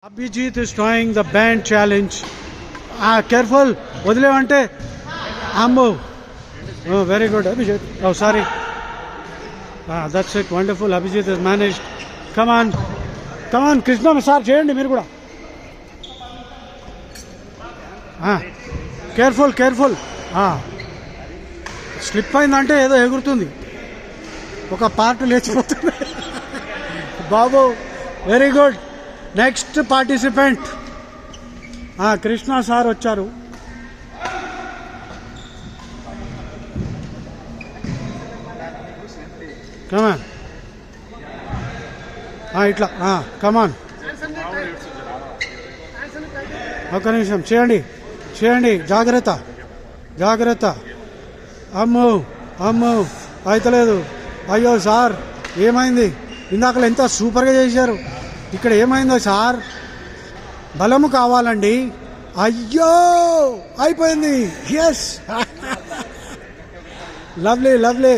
Abhijit is trying the band challenge. Careful, Odilevante. Ambo. Oh, very good, Abhijit. Oh, sorry. That's it. Wonderful. Abhijit has managed. Come on. Come on, Krishna Masar. Cheyandi మీరు కూడా. Careful, careful. Slip అయిందంటే ఏదో ఎగురుతుంది, ఒక part లేచిపోతుంది. బాబు very good. Next participant Krishna sir వచ్చారు. Come on ఇట్లా కమాన్. ఒక్క నిమిషం చేయండి, చేయండి. జాగ్రత్త, జాగ్రత్త. అమ్మో అమ్మో అయితలేదు. అయ్యో సార్ ఏమైంది? ఇందాకలు ఎంత సూపర్గా చేశారు, ఇక్కడ ఏమైందో సార్? బలము కావాలండి. అయ్యో అయిపోయింది. Yes lovely lovely.